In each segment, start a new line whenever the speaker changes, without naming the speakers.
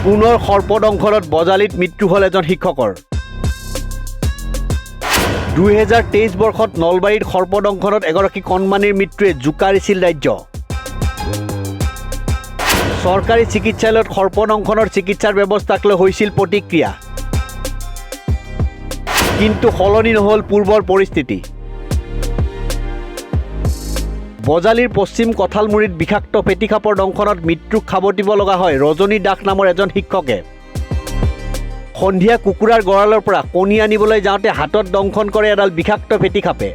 পুনৰ সৰ্পদংশনত বজালীত মৃত্যু হ'ল এজন শিক্ষকৰ। 2023 বৰ্ষত নলবাৰীত সৰ্পদংশনত এগৰাকী কণমানিৰ মৃত্যুৱে জোকাৰিছিল ৰাজ্য। চৰকাৰী চিকিৎসালয়ত সৰ্পদংশনৰ চিকিৎসাৰ ব্যৱস্থাক লৈ হৈছিল প্ৰতিক্ৰিয়া, কিন্তু সলনি নহ'ল পূৰ্বৰ পৰিস্থিতি। বজালীৰ পশ্চিম কঁঠালমুৰিত বিষাক্ত ফেটিসাপৰ দংশনত মৃত্যুক খাবতিব লগা হয় ৰজনী দাস নামৰ এজন শিক্ষকে। সন্ধিয়া কুকুৰাৰ গঁৰালৰ পৰা কণী আনিবলৈ যাওঁতে হাতত দংশন কৰে এডাল বিষাক্ত ফেটিসাপে।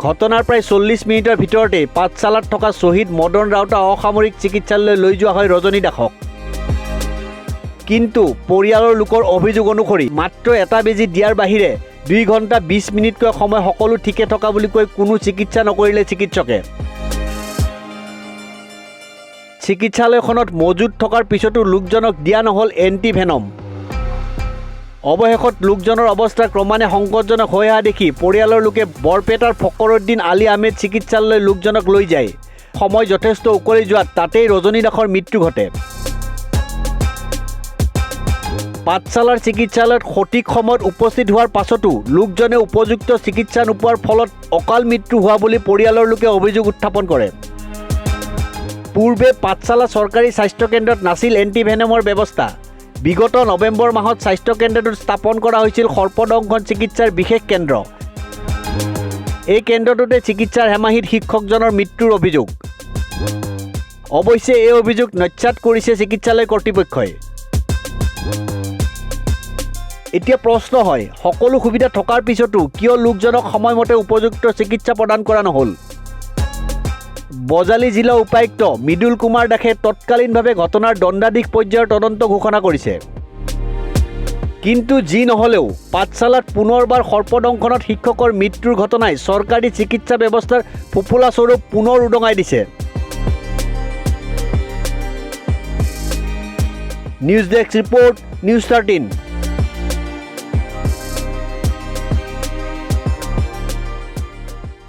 ঘটনাৰ প্ৰায় 40 মিনিটৰ ভিতৰতে পাঠশালাত থকা শ্বহীদ মদন ৰাউতা অসামৰিক চিকিৎসালয়লৈ লৈ যোৱা হয় ৰজনী দাসক। কিন্তু পৰিয়ালৰ লোকৰ অভিযোগ অনুসৰি মাত্ৰ এটা বেজী দিয়াৰ বাহিৰে 2 ঘণ্টা 20 মিনিটকৈ সময় সকলো ঠিকে থকা বুলি কৈ কোনো চিকিৎসা নকৰিলে চিকিৎসকে। চিকিৎসালয়খনত মজুত থকাৰ পিছতো লোকজনক দিয়া নহ'ল এণ্টিভেনম। অৱশেষত লোকজনৰ অৱস্থা ক্ৰমান্বয়ে সংকটজনক হৈ অহা দেখি পৰিয়ালৰ লোকে বৰপেটাৰ ফকৰুদ্দিন আলী আহমেদ চিকিৎসালয়লৈ লোকজনক লৈ যায়। সময় যথেষ্ট উকলি যোৱাত তাতেই ৰজনী দাসৰ মৃত্যু ঘটে। পাঠশালাৰ চিকিৎসালয়ত সঠিক সময়ত উপস্থিত হোৱাৰ পাছতো লোকজনে উপযুক্ত চিকিৎসা নোপোৱাৰ ফলত অকাল মৃত্যু হোৱা বুলি পৰিয়ালৰ লোকে অভিযোগ উত্থাপন কৰে। পূৰ্বে পাঠশালা চৰকাৰী স্বাস্থ্যকেন্দ্ৰত নাছিল এণ্টিভেনমৰ ব্যৱস্থা। বিগত নৱেম্বৰ মাহত স্বাস্থ্যকেন্দ্ৰটোত স্থাপন কৰা হৈছিল সৰ্পদংশন চিকিৎসাৰ বিশেষ কেন্দ্ৰ। এই কেন্দ্ৰটোতে চিকিৎসাৰ হেমাহিত শিক্ষকজনৰ মৃত্যুৰ অভিযোগ। অৱশ্যে এই অভিযোগ নস্যাৎ কৰিছে চিকিৎসালয় কৰ্তৃপক্ষই। এতিয়া প্ৰশ্ন হয়, সকলো সুবিধা থকাৰ পিছতো কিয় লোকজনক সময়মতে উপযুক্ত চিকিৎসা প্ৰদান কৰা নহ'ল? বজালী জিলা উপায়ুক্ত মৃদুল কুমাৰ দাসে তৎকালীনভাৱে ঘটনাৰ দণ্ডাধীশ পৰ্যায়ৰ তদন্ত ঘোষণা কৰিছে। কিন্তু যি নহ'লেও পাঠশালাত পুনৰবাৰ সৰ্পদংশনত শিক্ষকৰ মৃত্যুৰ ঘটনাই চৰকাৰী চিকিৎসা ব্যৱস্থাৰ ফোঁফোলা স্বৰূপ পুনৰ উদঙাই দিছে। News desk report, news 13।